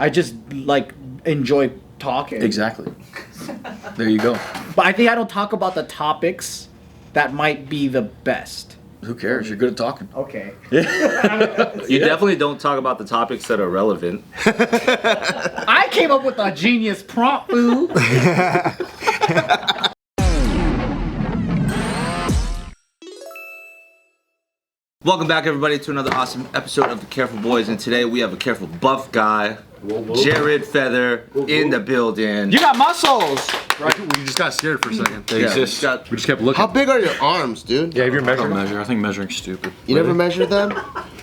I just like enjoy talking. Exactly. There you go. But I think I don't talk about the topics that might be the best. Who cares? You're good at talking. Okay. You definitely don't talk about the topics that are relevant. I came up with a genius prompt, boo. Welcome back, everybody, to another awesome episode of The Careful Boys. And today we have a careful buff guy, Jared Feather, in the building. You got muscles. Right, we just got scared for a second. They exist. we We just kept looking. How big are your arms, dude? Yeah, have you I measured don't them? measure. I think measuring's stupid. You never measure them?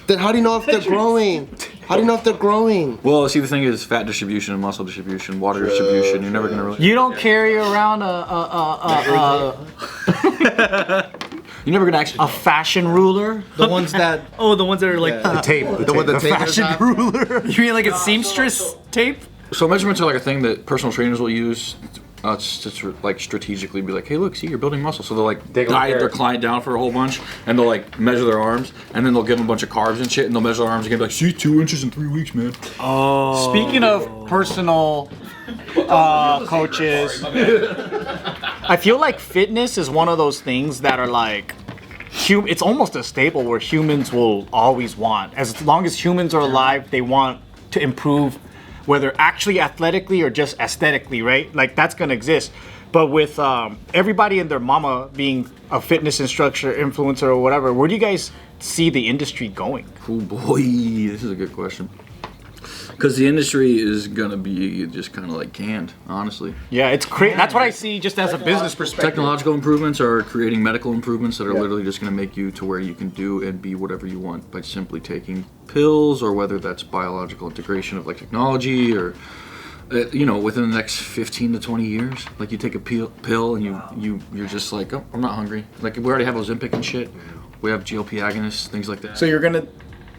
Then how do you know if they're growing? How do you know if they're growing? Well, see, the thing is fat distribution and muscle distribution, water distribution. You're never gonna really. You don't carry around You're never gonna actually. a fashion ruler. The ones that The ones that are like The tape. The one the fashion ruler. you mean like a seamstress tape? So measurements are like a thing that personal trainers will use. To like strategically be like, hey, look, see, you're building muscle. So they'll like guide their client down for a whole bunch, and they'll like measure their arms, and then they'll give them a bunch of carbs and shit, and they'll measure their arms again, be like, see, 2 inches in 3 weeks, man. Oh. Speaking of personal coaches, I feel like fitness is one of those things that are like, it's almost a staple where humans will always want. As long as humans are alive, they want to improve, whether actually athletically or just aesthetically, right? Like that's gonna exist. But with everybody and their mama being a fitness instructor, influencer, or whatever, where do you guys see the industry going? Oh boy, this is a good question. Because the industry is gonna be just kind of like canned, honestly. Yeah, it's crazy. That's what I see just as a business perspective. Technological improvements are creating medical improvements that are literally just gonna make you to where you can do and be whatever you want by simply taking pills, or whether that's biological integration of like technology, or you know, within the next 15 to 20 years, like you take a pill and you're just like, oh, I'm not hungry. Like we already have Ozempic and shit. We have GLP agonists, things like that. So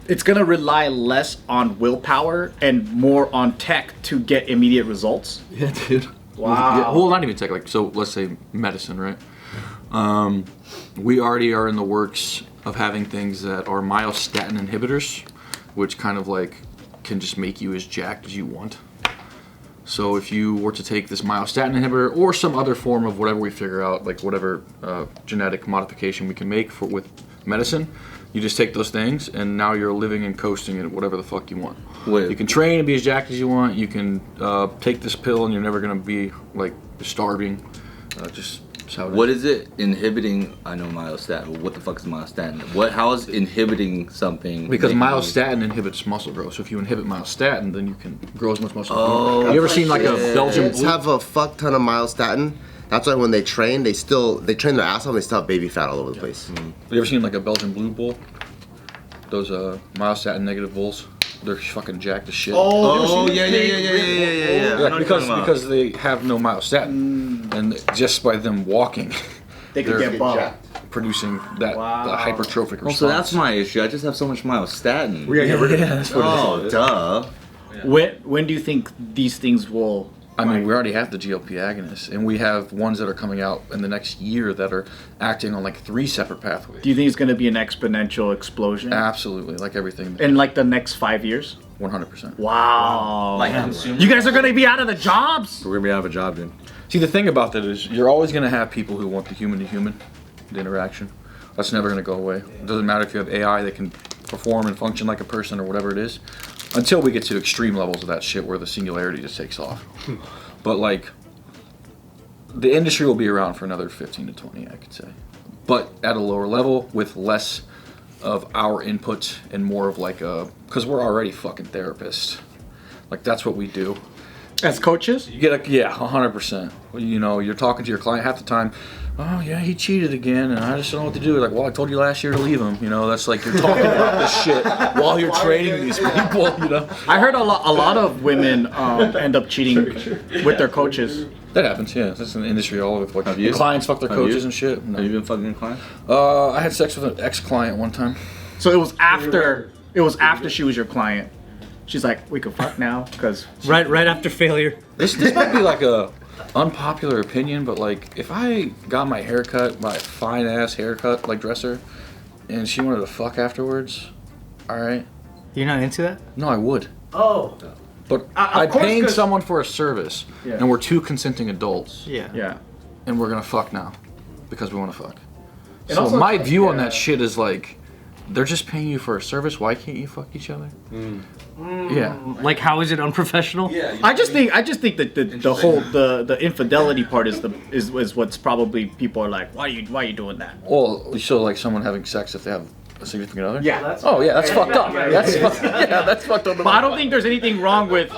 it's gonna rely less on willpower and more on tech to get immediate results. Yeah, dude. Wow. Yeah, well, not even tech. Like, so let's say medicine, right? We already are in the works of having things that are myostatin inhibitors, which kind of like can just make you as jacked as you want. So if you were to take this myostatin inhibitor or some other form of whatever we figure out, like whatever genetic modification we can make with medicine, you just take those things and now you're living and coasting at whatever the fuck you want. Wait. You can train and be as jacked as you want. You can take this pill and you're never gonna be like starving. Just how it What is it inhibiting? I know myostatin. What the fuck is myostatin? How is inhibiting something? Because making myostatin inhibits muscle growth. So if you inhibit myostatin, then you can grow as much muscle. Oh, you ever seen like a Belgian Kids blue? have a fuck ton of myostatin. That's why when they train, they train their ass off and they still have baby fat all over the place. You ever seen like a Belgian blue bull? Those myostatin negative bulls. They're fucking jacked as shit. Oh, yeah. Yeah, because they have no myostatin, and just by them walking, They could get bumped. producing that the hypertrophic response. Oh, so that's my issue. I just have so much myostatin. We gotta get rid of it. that's what it is. Oh, duh. When do you think these things will? I mean, we already have the GLP agonists, and we have ones that are coming out in the next year that are acting on like 3 separate pathways. Do you think it's gonna be an exponential explosion? Absolutely, like everything. In like the next 5 years? 100%. Wow. Like consumer. You guys are gonna be out of the jobs. We're gonna be out of a job, dude. See, the thing about that is you're always going to have people who want the human-to-human, the interaction. That's never going to go away. It doesn't matter if you have AI that can perform and function like a person or whatever it is, until we get to extreme levels of that shit where the singularity just takes off. But like, the industry will be around for another 15 to 20, I could say. But at a lower level with less of our input and more of like because we're already fucking therapists. Like that's what we do. As coaches? You get 100%. You know, you're talking to your client half the time. Oh yeah, he cheated again, and I just don't know what to do. Like, well, I told you last year to leave him. You know, that's like you're talking about this shit while you're training these people. You know, I heard a lot of women end up cheating with their coaches. that happens. Yeah, that's an industry all over. Like, Have you? clients fuck their Have coaches you? and shit. No. Have you been fucking clients? I had sex with an ex-client one time. So it was after she was your client. She's like, we can fuck now, because Right after failure. This might be like a unpopular opinion, but like if I got my hair cut by a fine ass haircut like dresser, and she wanted to fuck afterwards, all right. You're not into that? No, I would. Oh. But Of course, paying 'cause- someone for a service, Yeah. and we're two consenting adults, Yeah. and we're gonna fuck now because we want to fuck. And So also, my view on yeah. that shit is like, they're just paying you for a service. Why can't you fuck each other? Yeah. Like, how is it unprofessional? Yeah. I just think that the whole the infidelity part is what's probably people are like, why are you doing that? Well, so like someone having sex if they have a significant other? Yeah, that's. Oh yeah, that's fucked up. That's fucked up. But I don't think there's anything wrong with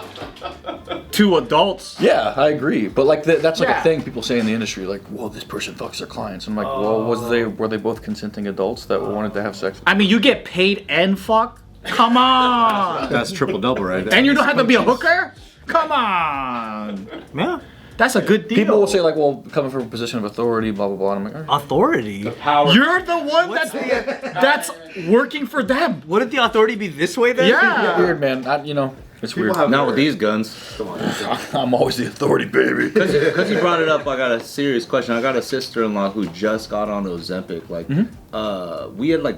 two adults. Yeah, I agree. But like that's like Yeah. a thing people say in the industry, like, well, this person fucks their clients. I'm like, well, were they both consenting adults that wanted to have sex? I mean, you get paid and fuck. Come on. That's triple double right there. And you don't have to be a hooker. Come on. Yeah. That's a good deal. People will say like, well, coming from a position of authority, blah blah blah. And I'm like, all right. Authority. You're the one that's working for them. Wouldn't the authority be this way then? Yeah. Weird, man. It's weird. Not with these guns. I'm always the authority, baby. Because you brought it up, I got a serious question. I got a sister-in-law who just got on Ozempic. Like, we had like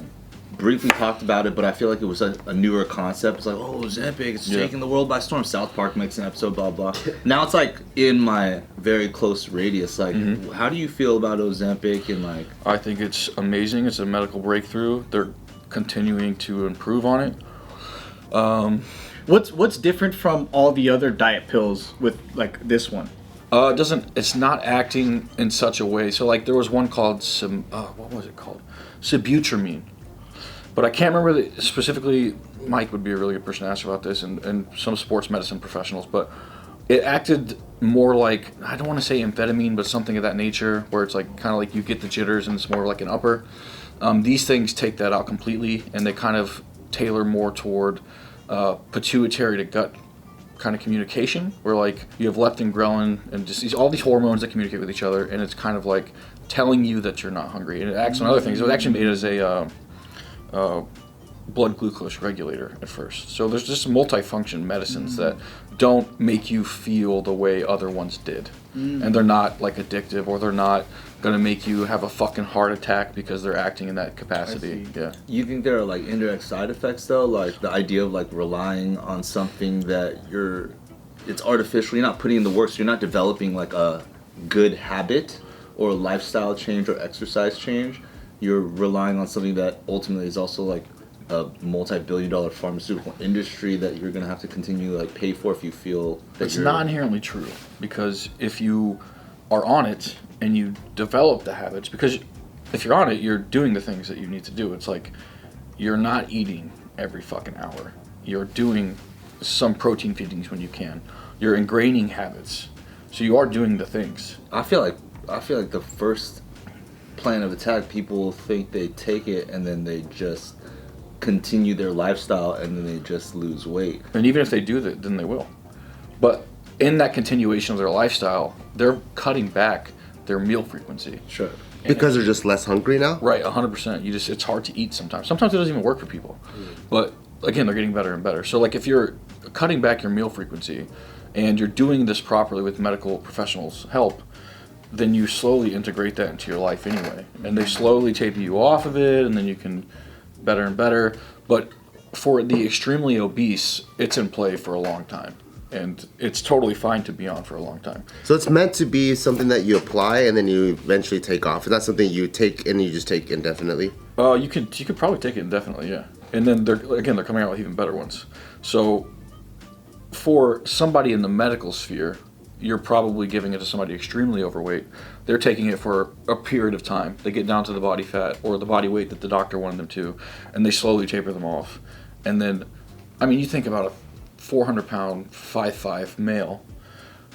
briefly talked about it, but I feel like it was a newer concept. It's like, oh, Ozempic, it's taking the world by storm. South Park makes an episode, blah blah. Now it's like in my very close radius. Like, how do you feel about Ozempic and like? I think it's amazing. It's a medical breakthrough. They're continuing to improve on it. What's different from all the other diet pills with like this one? It's not acting in such a way. So like there was one called what was it called? Sibutramine. But I can't remember specifically. Mike would be a really good person to ask about this, and some sports medicine professionals. But it acted more like, I don't want to say amphetamine, but something of that nature, where it's like kind of like you get the jitters and it's more like an upper. These things take that out completely, and they kind of tailor more toward pituitary to gut kind of communication, where like you have leptin, ghrelin, and just all these hormones that communicate with each other, and it's kind of like telling you that you're not hungry. And it acts on other things. It was actually made as a blood glucose regulator at first. So there's just multifunction medicines that don't make you feel the way other ones did. And they're not like addictive, or they're not gonna make you have a fucking heart attack because they're acting in that capacity. Yeah. You think there are like indirect side effects though? Like the idea of like relying on something that it's artificial. You're not putting in the work, so you're not developing like a good habit or lifestyle change or exercise change. You're relying on something that ultimately is also like a multi-billion-dollar pharmaceutical industry that you're gonna have to continue to like pay for if you feel that It's not inherently true, because if you are on it and you develop the habits, because if you're on it, you're doing the things that you need to do. It's like you're not eating every fucking hour. You're doing some protein feedings when you can. You're ingraining habits, so you are doing the things. I feel like the first plan of attack, people think they take it and then they just continue their lifestyle and then they just lose weight. And even if they do that, then they will. But in that continuation of their lifestyle, they're cutting back their meal frequency. Sure. Because they're just less hungry now? Right, 100%. It's hard to eat sometimes. Sometimes it doesn't even work for people. But again, they're getting better and better. So like if you're cutting back your meal frequency and you're doing this properly with medical professionals' help, then you slowly integrate that into your life anyway. And they slowly taper you off of it, and then you can better and better. But for the extremely obese, it's in play for a long time. And it's totally fine to be on for a long time. So it's meant to be something that you apply and then you eventually take off. It's not something you take and you just take indefinitely. You could probably take it indefinitely, yeah. And then they're coming out with even better ones. So for somebody in the medical sphere, you're probably giving it to somebody extremely overweight. They're taking it for a period of time. They get down to the body fat or the body weight that the doctor wanted them to, and they slowly taper them off. And then, I mean, you think about a 400-pound 5'5" male.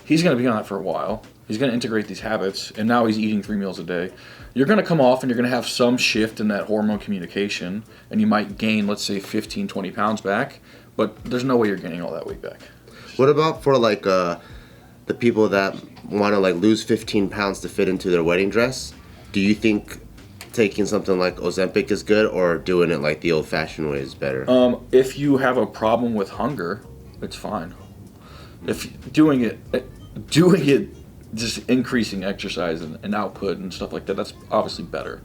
He's going to be on that for a while. He's going to integrate these habits, and now he's eating 3 meals a day. You're going to come off, and you're going to have some shift in that hormone communication, and you might gain, let's say, 15, 20 pounds back, but there's no way you're gaining all that weight back. What about for like the people that want to like lose 15 pounds to fit into their wedding dress? Do you think taking something like Ozempic is good, or doing it like the old-fashioned way is better? If you have a problem with hunger, it's fine. If doing it, just increasing exercise and output and stuff like that, that's obviously better.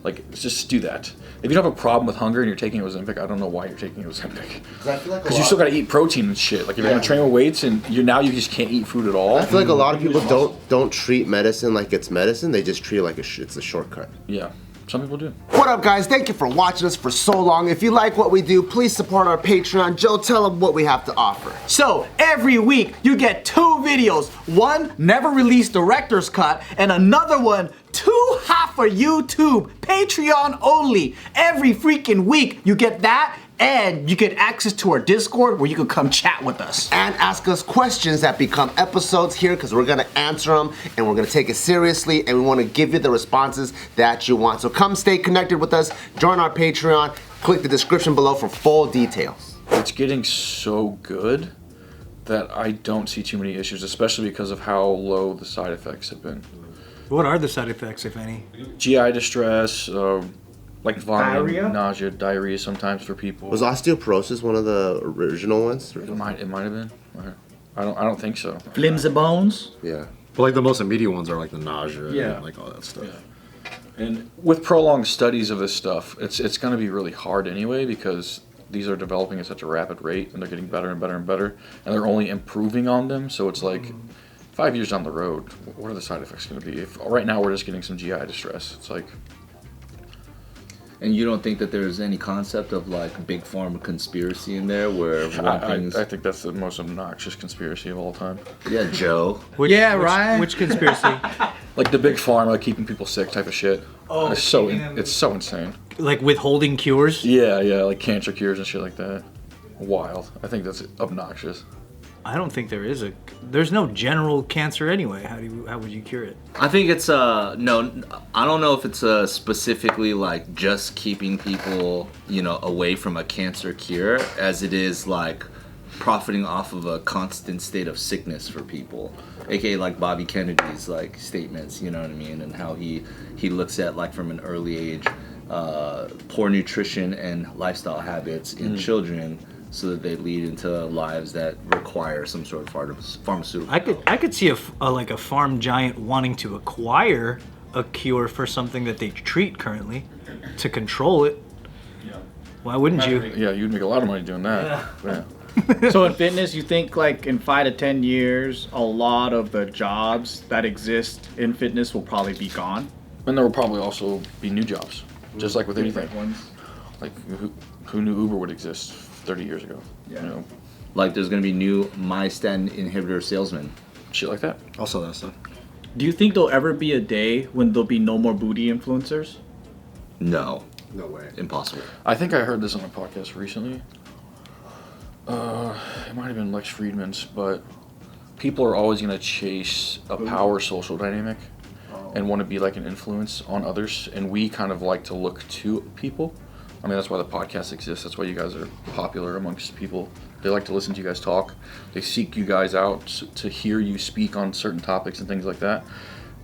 Like, just do that. If you don't have a problem with hunger and you're taking Ozempic, I don't know why you're taking Ozempic. Because you still got to eat protein and shit. Like, if you're going to train with weights and you just can't eat food at all. I feel like a lot of people don't treat medicine like it's medicine. They just treat it like it's a shortcut. Yeah. Some people do. What up, guys? Thank you for watching us for so long. If you like what we do, please support our Patreon. Joe, tell them what we have to offer. So every week you get 2 videos. One never released director's cut, and another one 2 hot for YouTube, Patreon only. Every freaking week you get that, and you get access to our Discord where you can come chat with us. And ask us questions that become episodes here, because we're gonna answer them and we're gonna take it seriously, and we wanna give you the responses that you want. So come stay connected with us, join our Patreon, click the description below for full details. It's getting so good that I don't see too many issues, especially because of how low the side effects have been. What are the side effects, if any? GI distress, like vomiting, Diarrhea? nausea, diarrhea sometimes for people. Was osteoporosis one of the original ones? It might have been. I don't think so. Flimsy bones. Yeah. But like the most immediate ones are like the nausea Yeah. and like all that stuff. And with prolonged studies of this stuff, it's going to be really hard anyway, because these are developing at such a rapid rate and they're getting better and better and better, and they're only improving on them. So it's like 5 years down the road, what are the side effects going to be? If right now we're just getting some GI distress, it's like. And you don't think that there's any concept of like big pharma conspiracy in there where I think that's the most obnoxious conspiracy of all time. Yeah, Joe. Ryan. Which conspiracy? Like the big pharma keeping people sick type of shit. Oh, it's so insane. Like withholding cures? Yeah, like cancer cures and shit like that. Wild. I think that's obnoxious. I don't think there's no general cancer anyway. How would you cure it? I think it's no, I don't know if it's specifically like just keeping people, away from a cancer cure, as it is like profiting off of a constant state of sickness for people, aka like Bobby Kennedy's like statements, you know what I mean, and how he looks at like from an early age poor nutrition and lifestyle habits in children, so that they lead into lives that require some sort of pharmaceutical. I could see a farm giant wanting to acquire a cure for something that they treat currently to control it. Yeah. Why wouldn't you? Yeah, you'd make a lot of money doing that. Yeah. So in fitness, you think like in 5 to 10 years, a lot of the jobs that exist in fitness will probably be gone? And there will probably also be new jobs, just like with anything. Like who knew Uber would exist 30 years ago? Yeah. Like there's gonna be new myostatin inhibitor salesmen. Shit like that. Also that stuff. Do you think there'll ever be a day when there'll be no more booty influencers? No. No way. Impossible. I think I heard this on a podcast recently. It might have been Lex Friedman's, but people are always going to chase a power social dynamic and want to be like an influence on others, and we kind of like to look to people. I mean, that's why the podcast exists. That's why you guys are popular amongst people. They like to listen to you guys talk. They seek you guys out to hear you speak on certain topics and things like that.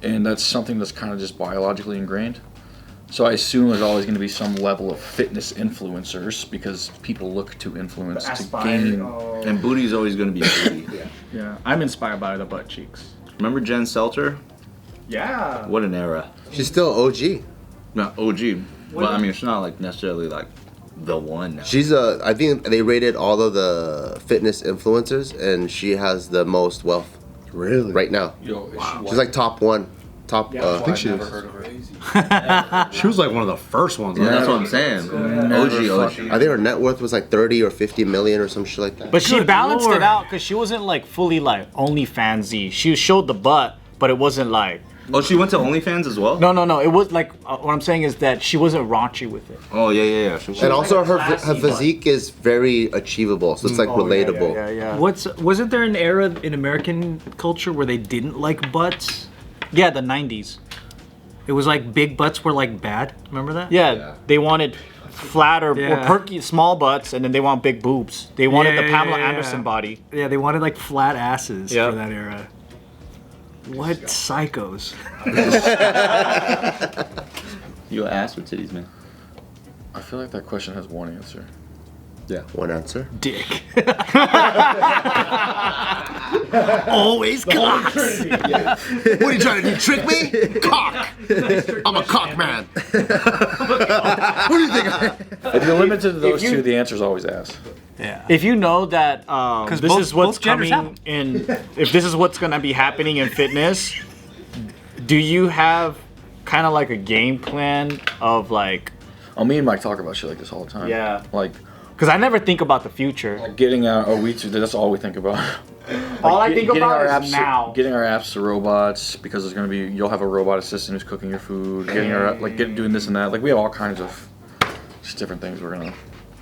And that's something that's kind of just biologically ingrained. So I assume there's always going to be some level of fitness influencers, because people look to influence to gain. And booty's always gonna be booty. Yeah, I'm inspired by the butt cheeks. Remember Jen Selter? Yeah. What an era. She's still OG. Not OG. But I mean, she's not like necessarily like the one now. She's I think they rated all of the fitness influencers, and she has the most wealth Really? right now. Wow. She's like top one. Top. Yeah, I think she never is. heard of her. She was like one of the first ones. Yeah, that's what I'm saying. OG. I think her net worth was like 30 or 50 million or some shit like that. But she Good balanced Lord. it out because she wasn't like fully like OnlyFans-y. She showed the butt, but it wasn't like. Oh, she went to OnlyFans as well? No. It was like what I'm saying is that she wasn't raunchy with it. Oh, yeah. And also her physique is very achievable, so it's like relatable. Yeah. Wasn't there an era in American culture where they didn't like butts? Yeah, the 90s. It was like big butts were like bad. Remember that? Yeah, they wanted flat or Yeah. perky small butts, and then they want big boobs. They wanted the Pamela Anderson body. Yeah, they wanted like flat asses Yep. for that era. What psychos? You ass or titties, man? I feel like that question has one answer. Yeah. One answer. Dick. Always cocks. What are you trying to do? Trick me? Cock. I'm a cock man. What do you think? If you're limited to those two, the answer's always ass. Yeah. If you know that this both- is what's both genders have coming in, if this is what's gonna be happening in fitness, do you have kind of like a game plan of like? Oh, me and Mike talk about shit like this all the time. Yeah. Like Because I never think about the future. getting out. Oh, that's all we think about. All I think Getting our about is apps now. Getting our apps to robots because there's gonna be you'll have a robot assistant who's cooking your food. Getting our doing this and that. Like we have all kinds of just different things we're gonna.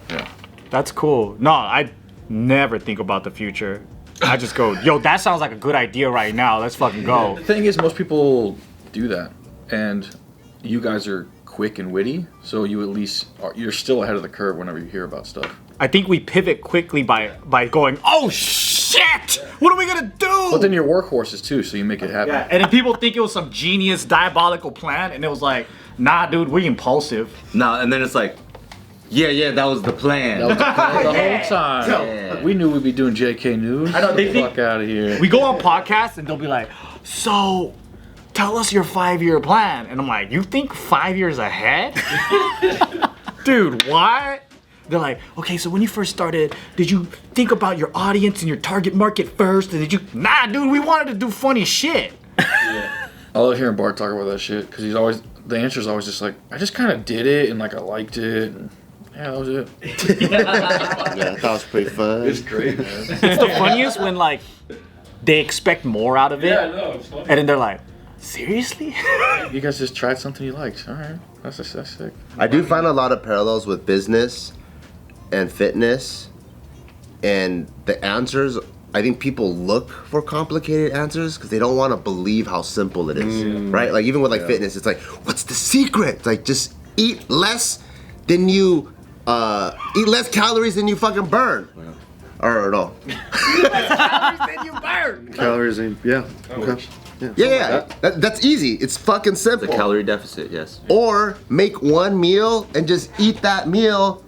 Yeah. That's cool. No, I never think about the future. I just go, yo, that sounds like a good idea right now. Let's fucking go. The thing is, most people do that, and you guys are quick and witty, so you at least you're still ahead of the curve whenever you hear about stuff. I think we pivot quickly by going, oh shit! What are we gonna do? But then you're workhorses too, so you make it happen. Yeah, and then people think it was some genius, diabolical plan, and it was like, nah, dude, we impulsive. Nah, and then it's like, yeah, that was the plan. That was the plan the whole time. Yeah. We knew we'd be doing JK News. I know, they Get the think- fuck out of here. We go on podcasts and they'll be like, so tell us your 5-year plan. And I'm like, you think 5 years ahead? Dude, what? They're like, okay, so when you first started, did you think about your audience and your target market first? And did you, nah, dude, we wanted to do funny shit. I love hearing Bart talk about that shit because the answer's always just like, I just kind of did it and like I liked it. And, yeah, that was it. Yeah, that was pretty fun. It's great, man. It's the funniest when like they expect more out of it. Yeah, no, it's funny. And then they're like, seriously? You guys just tried something you liked. All right, that's sick. I do find a lot of parallels with business and fitness, and the answers. I think people look for complicated answers because they don't want to believe how simple it is, right? Like even with like fitness, it's like, what's the secret? It's like just eat less than you eat less calories than you fucking burn. Or no. Calories and yeah. Okay. Yeah, that's easy. It's fucking The simple. calorie deficit, yes. Or make one meal and just eat that meal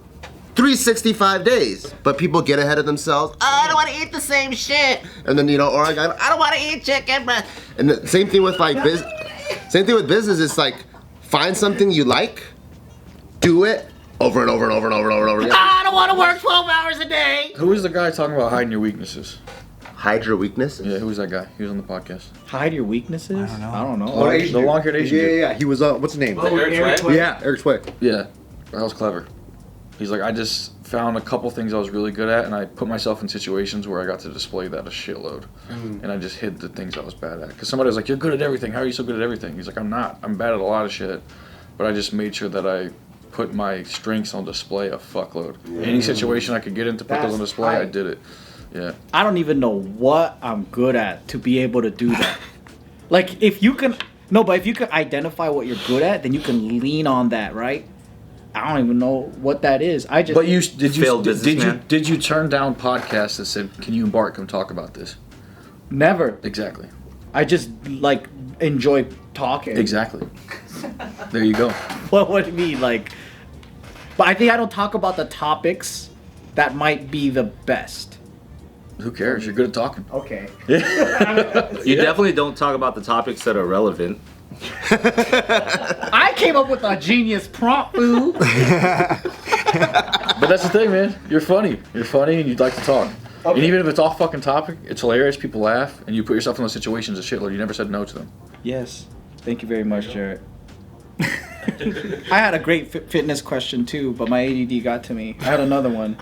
365 days. But people get ahead of themselves. I don't want to eat the same shit. And then or I don't want to eat chicken breast. And the same thing with like same thing with business. It's like find something you like, do it over and over and over and over and over and over again. I don't want to work 12 hours a day. Who is the guy talking about hiding your weaknesses? Hide your weaknesses. Yeah, who was that guy? He was on the podcast. Hide your weaknesses? I don't know. The long-haired Asian dude. Yeah. He was what's his name? Eric Sweat? Yeah, Eric Swick. Yeah, that was clever. He's like, I just found a couple things I was really good at, and I put myself in situations where I got to display that a shitload. And I just hid the things I was bad at. Because somebody was like, you're good at everything. How are you so good at everything? He's like, I'm not. I'm bad at a lot of shit. But I just made sure that I put my strengths on display a fuckload. Any situation I could get into, put those on display, I did it. Yeah. I don't even know what I'm good at to be able to do that. Like, if you can identify what you're good at, then you can lean on that, right? I don't even know what that is. I just. But Failed businessman. did you turn down podcasts that said, can you and Bart come talk about this? Never. Exactly. I just like enjoy talking. Exactly. There you go. What do you mean, like? But I think I don't talk about the topics that might be the best. Who cares? You're good at talking. Okay. You definitely don't talk about the topics that are relevant. I came up with a genius prompt, boo. But that's the thing, man. You're funny. You're funny and you'd like to talk. Okay. And even if it's off fucking topic, it's hilarious, people laugh, and you put yourself in those situations a shitload. You never said no to them. Yes. Thank you very much, Jarrett. I had a great fitness question too, but my ADD got to me. I had another one.